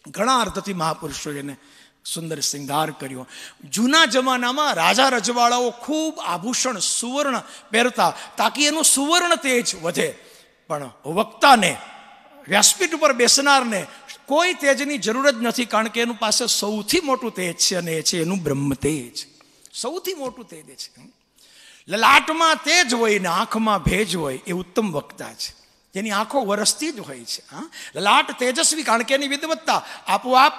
ઘણા અર્થથી મહાપુરુષોએ એને સુંદર શૃંગાર કર્યો. જૂના જમાનામાં રાજા રજવાડાઓ ખૂબ આભૂષણ સુવર્ણ પહેરતા તાકી એનું સુવર્ણ તેજ વધે, પણ વક્તાને, વ્યાસપીઠ ઉપર બેસનારને કોઈ તેજની જરૂર જ નથી, કારણ કે એનું પાસે સૌથી મોટું તેજ છે અને એ છે એનું બ્રહ્મ તેજ. સૌથી મોટું તેજ છે. લલાટમાં તેજ હોય ને આંખમાં ભેજ હોય એ ઉત્તમ વક્તા છે, જેની આંખો વરસતી જ હોય છે. લલાટ તેજસ્વી, કારણ કે એની વિદવત્તા આપોઆપ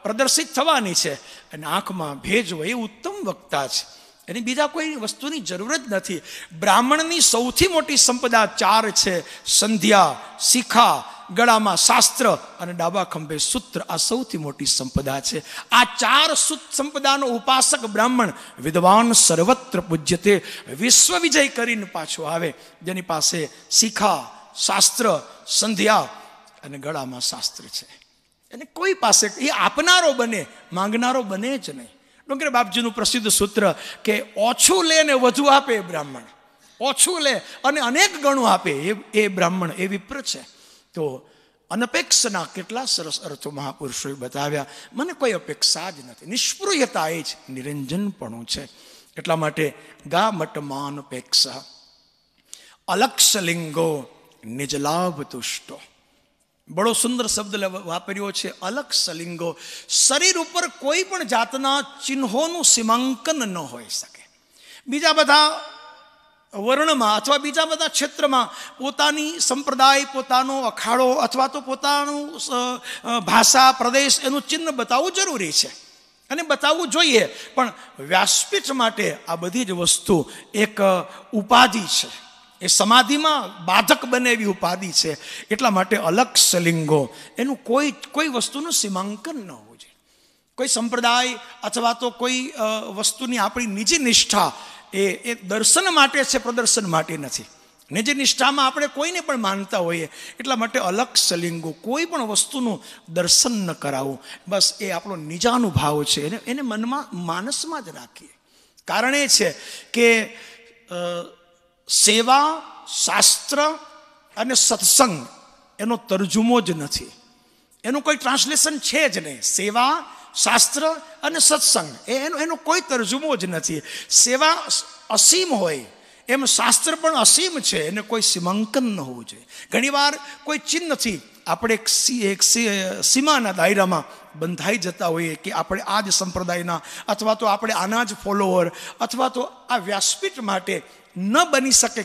પ્રદર્શિત થવાની છે, અને આંખમાં ભેજ હોય એ ઉત્તમ વક્તા છે. એની બીજા કોઈ વસ્તુની જરૂર જ નથી. બ્રાહ્મણની સૌથી મોટી સંપદા 4 છે: સંધ્યા, શિખા, ગળામાં શાસ્ત્ર અને ડાબા ખંભે સૂત્ર. આ સૌથી મોટી સંપદા છે. આ 4 સંપદાનો ઉપાસક બ્રાહ્મણ વિદ્વાન સર્વત્ર પૂજ્યતે. વિશ્વ વિજય કરીને પાછો આવે જેની પાસે શિખા, શાસ્ત્ર, સંધ્યા અને ગળામાં શાસ્ત્ર છે. એને કોઈ પાસે એ આપનારો બને, માંગનારો બને જ નહીં. ડોંગરે બાપજીનું પ્રસિદ્ધ સૂત્ર કે ઓછું લે ને વધુ આપે એ બ્રાહ્મણ, ઓછું લે અને અનેક ગણું આપે એ બ્રાહ્મણ, એ વિપ્ર છે. તો અનપેક્ષના કેટલા સરસ અર્થો મહાપુરુષોએ બતાવ્યા. મને કોઈ અપેક્ષા જ નથી. નિષ્પૃહ્યતા એ જ નિરંજનપણું છે. એટલા માટે ગા મટમાન અપેક્ષા અલક્ષલિંગો નિજલાભ તુષ્ટો. બડો સુંદર શબ્દ વાપર્યો છે, અલગ સલિંગો. શરીર ઉપર કોઈ પણ જાતના ચિહ્નોનું સીમાંકન ન હોઈ શકે. બીજા બધા વર્ણમાં અથવા બીજા બધા ક્ષેત્રમાં પોતાની સંપ્રદાય, પોતાનો અખાડો અથવા તો પોતાનું ભાષા, પ્રદેશ એનું ચિહ્ન બતાવવું જરૂરી છે અને બતાવવું જોઈએ. પણ વ્યાસપીઠ માટે આ બધી જ વસ્તુ એક ઉપાધિ છે, એ સમાધિમાં બાધક બને એવી ઉપાધિ છે. એટલા માટે અલગ સલિંગો, એનું કોઈ વસ્તુનું સીમાંકન ન હોવું જોઈએ. કોઈ સંપ્રદાય અથવા તો કોઈ વસ્તુની આપણી નિજી નિષ્ઠા એ દર્શન માટે છે, પ્રદર્શન માટે નથી. નિજી નિષ્ઠામાં આપણે કોઈને પણ માનતા હોઈએ. એટલા માટે અલગ સલિંગો, કોઈ પણ વસ્તુનું દર્શન ન કરાવવું. બસ એ આપણો નિજાનુભાવ છે, એને મનમાં, માનસમાં જ રાખીએ. કારણ એ છે કે સેવા, શાસ્ત્ર અને સત્સંગ એનો તર્જુમો જ નથી, એનું કોઈ ટ્રાન્સલેશન છે જ નહીં. સેવા, શાસ્ત્ર અને સત્સંગ એનો કોઈ તર્જુમો જ નથી. સેવા અસીમ હોય એમ શાસ્ત્ર પણ અસીમ છે, એને કોઈ સીમાંકન ન હોવું જોઈએ. ઘણીવાર કોઈ ચિહ્નથી આપણે એક સીમાના દાયરામાં બંધાઈ જતા હોઈએ કે આપણે આ જ સંપ્રદાયના અથવા તો આપણે આના જ ફોલોવર અથવા તો આ વ્યાસપીઠ માટે ન બની શકે.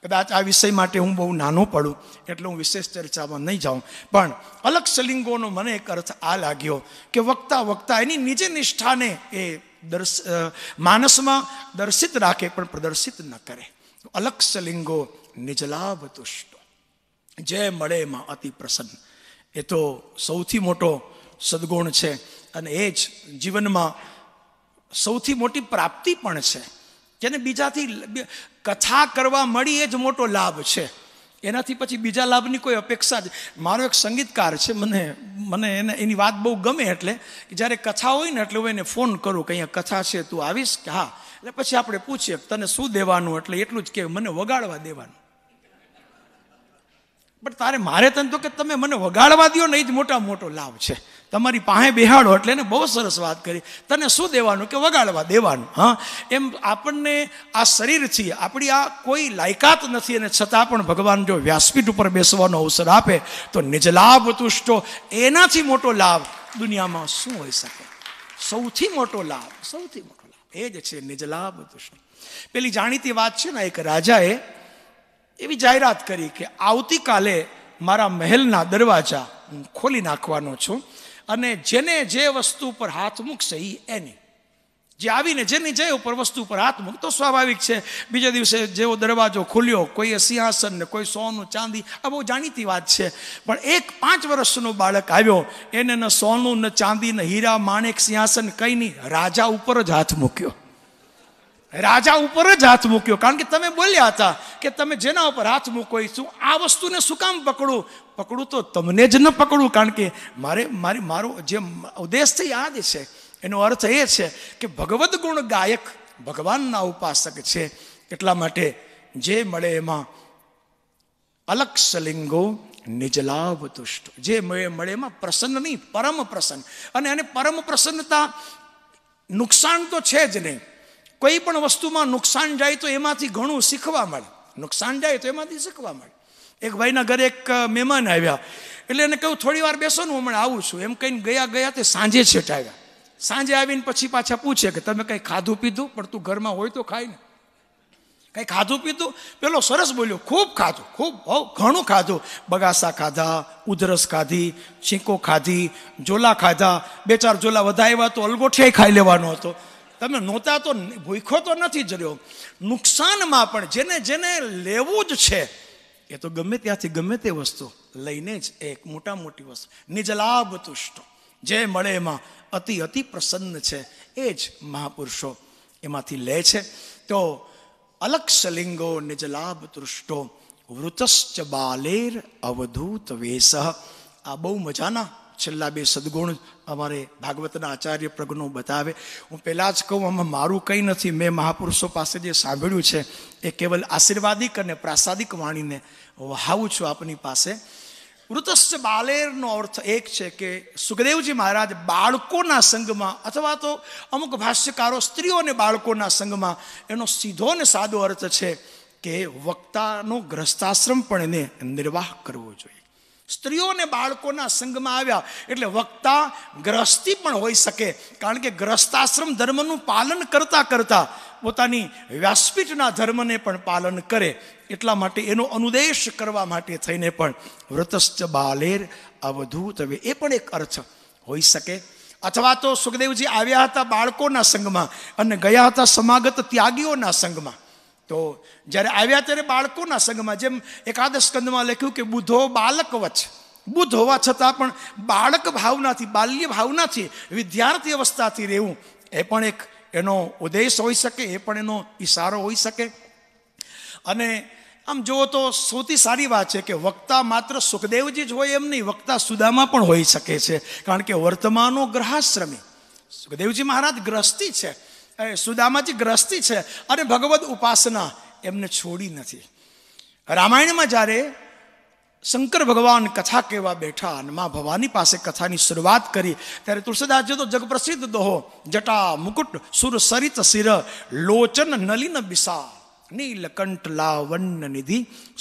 કદાચ આ વિષય માટે હું બહુ નાનો પડું એટલે હું વિશેષ ચર્ચામાં નહીં જાઉં. પણ અલગ સલિંગોનો મને એક અર્થ આ લાગ્યો કે વક્તા એની નિજ નિષ્ઠાને એ માનસમાં દર્શિત રાખે પણ પ્રદર્શિત ન કરે. અલગ સલિંગો નિજલાભ તુષ્ટો. જે મળે એમાં અતિ પ્રસન્ન. એ તો સૌથી મોટો સદગુણ છે અને એ જ જીવનમાં સૌથી મોટી પ્રાપ્તિ પણ છે. જેને બીજાથી કથા કરવા મળી એ જ મોટો લાભ છે. એનાથી પછી બીજા લાભની કોઈ અપેક્ષા જ. મારો એક સંગીતકાર છે, મને એની વાત બહુ ગમે. એટલે જ્યારે કથા હોય ને એટલે હું એને ફોન કરું કે અહીંયા કથા છે, તું આવીશ કે હા. એટલે પછી આપણે પૂછીએ તને શું દેવાનું, એટલે એટલું જ કે મને વગાડવા દેવાનું. પણ મારે તને તો કે તમે મને વગાડવા દો ને એ જ મોટો લાભ છે. તમારી પાસે બેહાડો એટલે એને બહુ સરસ વાત કરી. તને શું દેવાનું કે વગાડવા દેવાનું. હા, એમ આપણને આ શરીરથી આપણી આ કોઈ લાયકાત નથી અને છતાં પણ ભગવાન જો વ્યાસપીઠ ઉપર બેસવાનો અવસર આપે તો નિજલાભ તુષ્ટો, એનાથી મોટો લાભ દુનિયામાં શું હોઈ શકે? સૌથી મોટો લાભ એ જ છે નિજલાભ તુષ્ટો. પેલી જાણીતી વાત છે ને, એક રાજાએ એવી જાહેરાત કરી કે આવતીકાલે મારા મહેલના દરવાજા હું ખોલી નાખવાનો છું અને જેને જે વસ્તુ ઉપર હાથ મૂકશે એની, જે આવીને જેની જે ઉપર વસ્તુ ઉપર હાથ મૂક. તો સ્વાભાવિક છે બીજા દિવસે જેવો દરવાજો ખુલ્યો, કોઈએ સિંહાસન ને કોઈ સોનું ચાંદી, આ બહુ જાણીતી વાત છે. પણ એક 5 વર્ષનો બાળક આવ્યો, એને ન સોનું ન ચાંદી ન હીરા માણેક સિંહાસન કઈ નહીં, રાજા ઉપર જ હાથ મૂક્યો. રાજા ઉપર જ હાથ મૂક્યો. કારણ કે તમે બોલ્યા હતા કે તમે જેના ઉપર હાથ મૂકો શું આ વસ્તુને શું કામ પકડું તો તમને જ ન પકડું. કારણ કે મારો જે ઉદ્દેશ છે આ જ છે. એનો અર્થ એ છે કે ભગવદ ગુણ ગાયક ભગવાનના ઉપાસક છે. એટલા માટે જે મળે એમાં અલગ સલિંગો નિજલાભ તુષ્ટ. જે મળે એમાં પ્રસન્ન નહીં, પરમ પ્રસન્ન. અને પરમ પ્રસન્નતા નુકસાન તો છે જ નહીં. કોઈ પણ વસ્તુમાં નુકસાન જાય તો એમાંથી ઘણું શીખવા મળે. એક ભાઈના ઘરે એક મહેમાન આવ્યા એટલે એને કહ્યું થોડી વાર બેસો ને, હું હમણાં આવું છું. એમ કહીને ગયા તે સાંજે છેટ આવ્યા. સાંજે આવીને પછી પાછા પૂછે કે તમે કંઈ ખાધું પીધું? પણ તું ઘરમાં હોય તો ખાય ને. કંઈ ખાધું પીધું? પેલો સરસ બોલ્યો, ખૂબ ખાધું, ઘણું ખાધું. બગાસા ખાધા, ઉધરસ ખાધી, છીંકો ખાધી, જોલા ખાધા. 2-4 જોલા વધાર્યા તો અલગોઠિયાઈ ખાઈ લેવાનો હતો. તમે નહોતા તો ભૂખ્યો તો નથી જ રહ્યો. નુકસાનમાં પણ જેને લેવું જ છે એ તો ગમે ત્યાંથી ગમે તે વસ્તુ લઈને જ એક મોટી વસ્તુ. નિજલાભ તુષ્ટો, જે મળે એમાં અતિ પ્રસન્ન છે. એ જ મહાપુરુષો એમાંથી લે છે. તો અલગ સલિંગો નિજલાભ તુષ્ટો વૃતશ્ચ બાલેર અવધૂત વેશ. આ બહુ મજાના છેલ્લા 2 સદગુણ અમારે ભાગવતના આચાર્ય પ્રજ્ઞો બતાવે. હું પહેલાં જ કહું, આમાં મારું કંઈ નથી. મેં મહાપુરુષો પાસે જે સાંભળ્યું છે એ કેવલ આશીર્વાદિક અને પ્રાસાદિક વાણીને વહાવું છું આપની પાસે. વૃતશ્ચ બાલેરનો અર્થ એક છે કે સુખદેવજી મહારાજ બાળકોના સંગમાં, અથવા તો અમુક ભાષ્યકારો સ્ત્રીઓને બાળકોના સંગમાં, એનો સીધો ને સાદો અર્થ છે કે વક્તાનો ગ્રસ્તાશ્રમ પણ એને નિર્વાહ કરવો જોઈએ. સ્ત્રીઓ અને બાળકોના સંગમાં આવ્યા એટલે વક્તા ગ્રસ્તી પણ હોઈ શકે, કારણ કે ગ્રસ્તાશ્રમ ધર્મનું પાલન કરતા કરતા પોતાની વ્યાસપીઠના ધર્મને પણ પાલન કરે, એટલા માટે એનો અનુદેશ કરવા માટે થઈને પણ વ્રતશ્ચ બાલેર અવધૂત વે, એ પણ એક અર્થ હોઈ શકે. અથવા તો સુખદેવજી આવ્યા હતા બાળકોના સંગમાં અને ગયા હતા સમાગત ત્યાગીઓના સંગમાં. તો જ્યારે આવ્યા ત્યારે બાળકોના સંગમાં, જેમ એકાદશ સ્કંદમાં લખ્યું કે બુદ્ધો બાલક વચ્ચ, બુદ્ધ હોવા છતાં પણ બાળક ભાવનાથી, બાલ્ય ભાવનાથી, વિદ્યાર્થી અવસ્થાથી રહેવું, એ પણ એક એનો ઉદ્દેશ હોઈ શકે, એ પણ એનો ઈશારો હોઈ શકે. અને આમ જુઓ તો સૌથી સારી વાત છે કે વક્તા માત્ર સુખદેવજી જ હોય એમ નહીં, વક્તા સુદામા પણ હોઈ શકે છે, કારણ કે વર્તમાનો ગ્રહાશ્રમી. સુખદેવજી મહારાજ ગ્રસ્તી છે, સુદામાજી ગ્રસ્તી છે, અને ભગવદ ઉપાસના એમને છોડી નથી. રામાયણમાં જ્યારે શંકર ભગવાન કથા કહેવા બેઠા અને મા ભવાની પાસે કથાની શરૂઆત કરી, ત્યારે તુલસીદાસજી તો જગપ્રસિદ્ધ દોહો, જટા મુકુટ સુર સરિત શિર લોચન નલિન બિસા નીલકંઠ લાવણ્ય નિધિ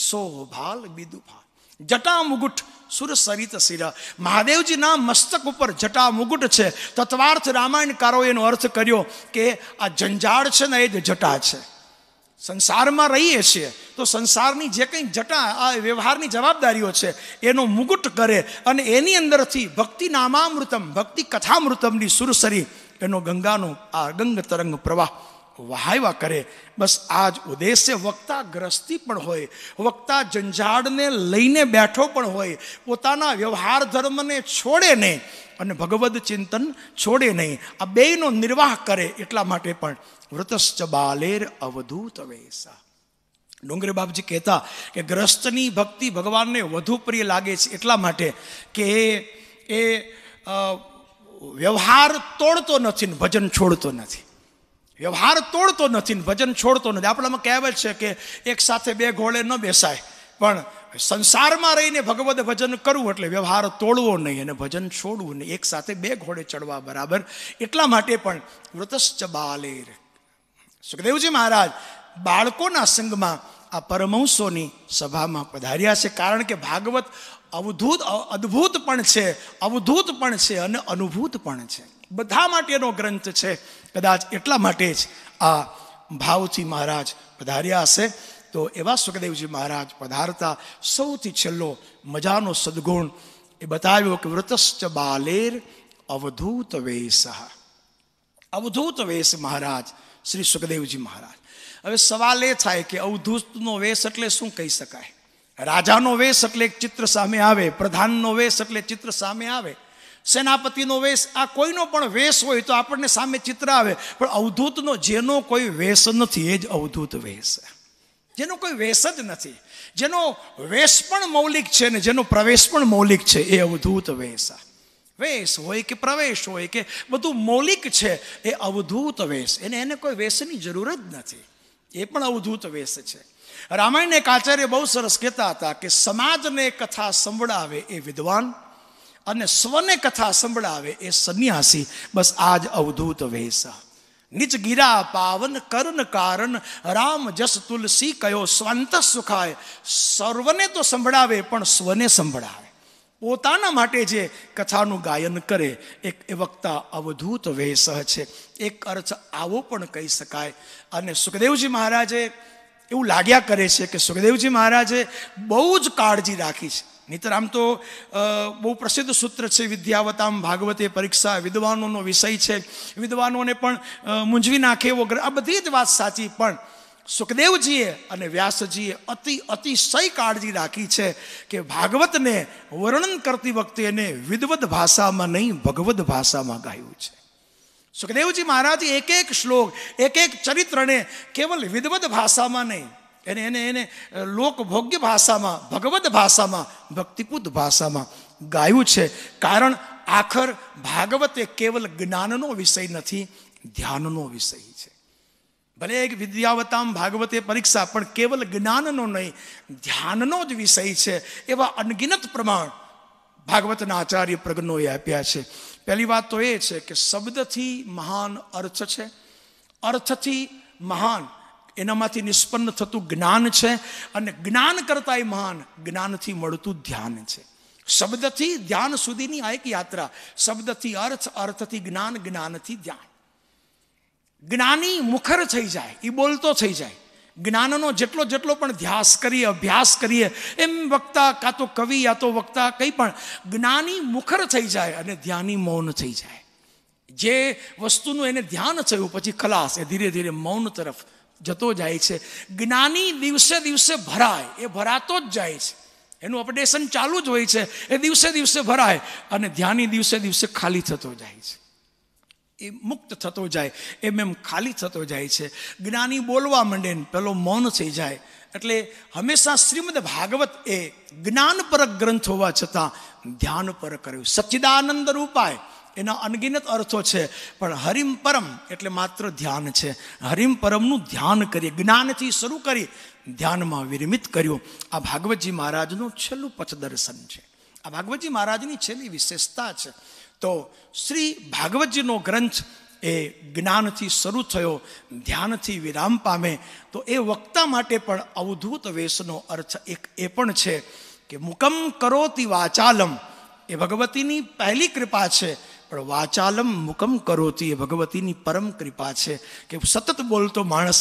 શોભાલ બિદુભા. જટા મુગુટ સુર સરિત શિર, મહાદેવજીના મસ્તક ઉપર જટા મુગુટ છે. તત્વાર્થ રામાયણકારોએ એનો અર્થ કર્યો કે આ જંજાળ છે ને એ જ જટા છે. સંસારમાં રહીએ છીએ તો સંસારની જે કંઈ જટા, આ વ્યવહારની જવાબદારીઓ છે, એનો મુગુટ કરે અને એની અંદરથી ભક્તિ નામામૃતમ, ભક્તિ કથામૃતમની સુરસરી, એનો ગંગાનો આ ગંગ તરંગ પ્રવાહ વહાવ્યા કરે. બસ આ જ ઉદ્દેશ્ય. વક્તા ગ્રસ્તી પણ હોય, વક્તા જંજાળને લઈને બેઠો પણ હોય, પોતાના વ્યવહાર ધર્મને છોડે નહીં અને ભગવદ ચિંતન છોડે નહીં, આ બેયનો નિર્વાહ કરે. એટલા માટે પણ વ્રતશ્ચ બાલેર અવધૂત વેસા. ડુંગરી બાપજી કહેતા કે ગ્રસ્તની ભક્તિ ભગવાનને વધુ પ્રિય લાગે છે, એટલા માટે કે એ વ્યવહાર તોડતો નથી ને ભજન છોડતો નથી. વ્યવહાર તોડતો નથી ને ભજન છોડતો નથી. આપણામાં કહેવત છે કે એક સાથે બે ઘોડે ન બેસાય, પણ સંસારમાં રહીને ભગવદ ભજન કરવું એટલે વ્યવહાર તોડવો નહીં અને ભજન છોડવું નહીં, એક સાથે બે ઘોડે ચડવા બરાબર. એટલા માટે પણ વ્રતશ્ચ બાલેર, સુખદેવજી મહારાજ બાળકોના સંગમાં આ પરમહંસોની સભામાં પધાર્યા છે, કારણ કે ભાગવત અદ્ભુત પણ છે, અવધૂત પણ છે અને અનુભૂત પણ છે. બધા માટેનો ગ્રંથ છે. કદાચ એટલા માટે જ આ ભાવથી મહારાજ પધાર્યા હશે. તો એવા સુખદેવજી મહારાજ પધારતા સૌથી છેલ્લો મજાનો સદગુણ એ બતાવ્યો કે વ્રતશ્ચ બાલેર અવધૂત વેશ. અવધૂત વેશ મહારાજ શ્રી સુખદેવજી મહારાજ. હવે સવાલ એ થાય કે અવધૂતનો વેશ એટલે શું કહી શકાય? રાજાનો વેશ એટલે એક ચિત્ર સામે આવે, પ્રધાનનો વેશ એટલે ચિત્ર સામે આવે, સેનાપતિનો વેશ, આ કોઈનો પણ વેશ હોય તો આપણને સામે ચિત્ર આવે. પણ અવધૂતનો જેનો કોઈ વેશ નથી એ જ અવધૂત વેશ. જેનો કોઈ વેશ જ નથી, જેનો વેશ પણ મૌલિક છે ને જેનો પ્રવેશ પણ મૌલિક છે, એ અવધૂત વેશ. વેશ હોય કે પ્રવેશ હોય કે બધું મૌલિક છે, એ અવધૂત વેશ. એને કોઈ વેશની જરૂર જ નથી, એ પણ અવધૂત વેશ છે. રામાયણને એક આચાર્ય બહુ સરસ કહેતા હતા કે સમાજને કથા સંભળાવે એ વિદ્વાન અને સ્વને કથા સંભળાવે એ સંન્યાસી. બસ આ જ અવધૂત વેશ. નીચ ગીરા પાવન કર્ણ કારણ રામ જસ તુલસી કયો સ્વંત સુખાય. સર્વને તો સંભળાવે પણ સ્વને સંભળાવે. પોતાના માટે જે કથાનું ગાયન કરે એક એ વક્તા અવધૂત વેશ છે. એક અર્થ આવો પણ કહી શકાય. અને સુખદેવજી મહારાજે એવું લાગ્યા કરે છે કે સુખદેવજી મહારાજે બહુ જ કાળજી રાખી છે. નહીતર આમ તો બહુ પ્રસિદ્ધ સૂત્ર છે વિદ્યાવતામ ભાગવતે પરીક્ષા, વિદ્વાનોનો વિષય છે, વિદ્વાનોને પણ મૂંઝવી નાખે એવો. આ બધી જ વાત સાચી, પણ સુખદેવજીએ અને વ્યાસજીએ અતિશય કાળજી રાખી છે કે ભાગવતને વર્ણન કરતી વખતે એને વિદવદ ભાષામાં નહીં ભગવદ ભાષામાં ગાયું છે. સુખદેવજી મહારાજે એક એક શ્લોક, એક એક ચરિત્રને કેવલ વિદવદ ભાષામાં નહીં, એને લોકભોગ્ય ભાષામાં, ભગવદ ભાષામાં, ભક્તિપૂત ભાષામાં ગાયું છે. કારણ આખર ભાગવત એ કેવલ જ્ઞાનનો વિષય નથી, ધ્યાનનો વિષય છે. ભલે એક વિદ્યાવતામ ભાગવતે પરીક્ષા, પણ કેવલ જ્ઞાનનો નહીં ધ્યાનનો જ વિષય છે. એવા અનગિનત પ્રમાણ ભાગવતના આચાર્ય પ્રજ્ઞોએ આપ્યા છે. પહેલી વાત તો એ છે કે શબ્દથી મહાન અર્થ છે, અર્થથી મહાન એનામાંથી નિષ્પન્ન થતું જ્ઞાન છે, અને જ્ઞાન કરતાંય મહાન જ્ઞાનથી મળતું ધ્યાન છે. શબ્દથી ધ્યાન સુધીની આ એક યાત્રા. શબ્દથી અર્થ, અર્થથી જ્ઞાન, જ્ઞાનથી ધ્યાન. જ્ઞાની મુખર થઈ જાય, એ બોલતો થઈ જાય. જ્ઞાનનો જેટલો પણ ધ્યાસ કરીએ, અભ્યાસ કરીએ, એમ વક્તા કાં તો કવિ યા તો વક્તા કંઈ પણ, જ્ઞાની મુખર થઈ જાય અને ધ્યાની મૌન થઈ જાય. જે વસ્તુનું એને ધ્યાન થયું પછી ખલાસ, એ ધીરે ધીરે મૌન તરફ જતો જાય છે. જ્ઞાની દિવસે દિવસે ભરાય, એ ભરાતો જ જાય છે. એનું અપડેશન ચાલુ જ હોય છે. એ દિવસે દિવસે ભરાય અને ધ્યાની દિવસે દિવસે ખાલી થતો જાય છે. એ મુક્ત થતો જાય, એમ ખાલી થતો જાય છે. જ્ઞાની બોલવા માંડે ને પેલો મૌન થઈ જાય. એટલે હંમેશા શ્રીમદ ભાગવત એ જ્ઞાનપરક ગ્રંથ હોવા છતાં ધ્યાન પર કર્યું. સચ્ચિદાનંદ રૂપાય એના અનગિનત અર્થો છે, પણ હરિમ પરમ એટલે માત્ર ધ્યાન છે. હરિમ પરમનું ધ્યાન કરીએ, જ્ઞાનથી શરૂ કરી ધ્યાનમાં વિરમિત કર્યું. આ ભાગવતજી મહારાજનું છેલ્લું પથદર્શન છે. આ ભાગવતજી મહારાજની છેલ્લી વિશેષતા છે. તો શ્રી ભાગવતજીનો ગ્રંથ એ જ્ઞાનથી શરૂ થયો, ધ્યાનથી વિરામ પામે. તો એ વક્તા માટે પણ અવધૂત વેશનો અર્થ એક એ પણ છે કે મુકમ કરોતિ વાચાલમ એ ભગવતીની પહેલી કૃપા છે, પણ વાચાલમ મુકમ કરોતિ એ ભગવતીની પરમ કૃપા છે. કે સતત બોલતો માણસ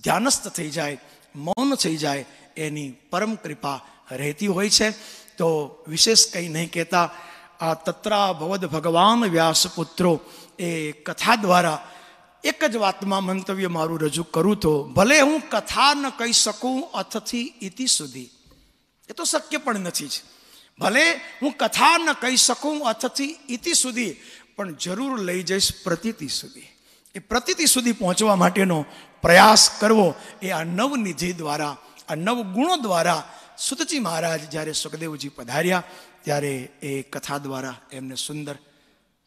ધ્યાનસ્થ થઈ જાય, મૌન થઈ જાય, એની પરમ કૃપા રહેતી હોય છે. તો વિશેષ કંઈ નહીં કહેતા, આ તત્રા ભવદ ભગવાન વ્યાસપુત્રો એ કથા દ્વારા એક જ વાતમાં મંતવ્ય મારું રજૂ કરું તો, ભલે હું કથા ન કહી શકું અથથી ઇતિ સુધી, એ તો શક્ય પણ નથી જ. ભલે હું કથા ન કહી શકું અથથી ઇતિ સુધી, પણ જરૂર લઈ જઈશ પ્રતીતિ સુધી. એ પ્રતીતિ સુધી પહોંચવા માટેનો પ્રયાસ કરવો, એ આ નવનિધિ દ્વારા, આ નવ ગુણો દ્વારા સુતજી મહારાજ જ્યારે સુખદેવજી પધાર્યા ત્યારે એ કથા દ્વારા એમને સુંદર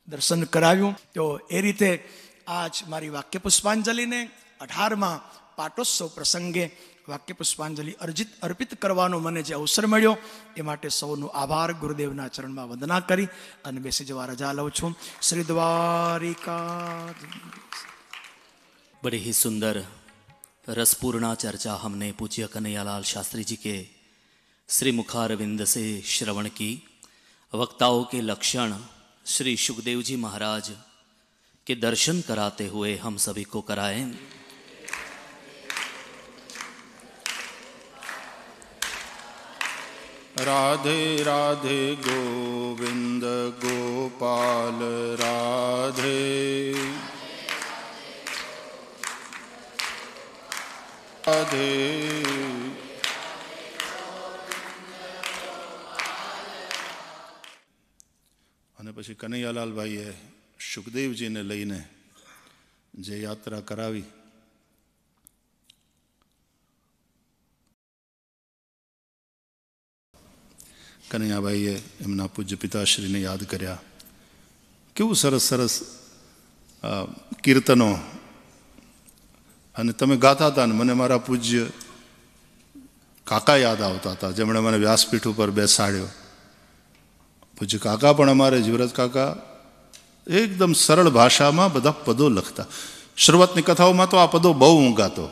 દર્શન કરાવ્યું. તો એ રીતે આજ મારી વાક્ય પુષ્પાંજલિને 18મા પાટોત્સવ પ્રસંગે વાક્ય પુષ્પાંજલિ અર્પિત કરવાનો મને જે અવસર મળ્યો, એ માટે સૌનો આભાર. ગુરુદેવના ચરણમાં વંદના કરી અને બેસી જવા રજા લઉં છું. શ્રી દ્વારિકા. बड़ी ही सुंदर रसपूर्णा चर्चा हमने पूज्य कन्हैयालाल शास्त्री जी के श्री मुखारविंद से श्रवण की. वक्ताओं के लक्षण श्री सुखदेव जी महाराज के दर्शन कराते हुए हम सभी को कराएं. राधे राधे गोविंद गोपाल राधे. राधे અને પછી કનૈયાલાલભાઈએ સુખદેવજીને લઈને જે યાત્રા કરાવી, કનૈયાભાઈએ એમના પૂજ્ય પિતાશ્રીને યાદ કર્યા. કેવું સરસ સરસ કીર્તનો અને તમે ગાતા હતા ને મને મારા પૂજ્ય કાકા યાદ આવતા હતા, જેમણે મને વ્યાસપીઠ ઉપર બેસાડ્યો. પૂજ્ય કાકા પણ અમારે જીવરાજ કાકા એકદમ સરળ ભાષામાં બધા પદો લખતા. શરૂઆતની કથાઓમાં તો આ પદો બહુ હું ગાતો,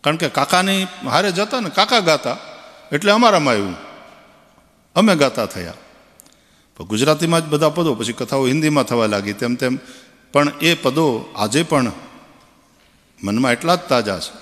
કારણ કે કાકાની હારે જતા ને કાકા ગાતા એટલે અમારામાં આવ્યું, અમે ગાતા થયા. પણ ગુજરાતીમાં જ બધા પદો, પછી કથાઓ હિન્દીમાં થવા લાગી. તેમ તેમ પણ એ પદો આજે પણ મનમાં એટલા જ તાજા છે.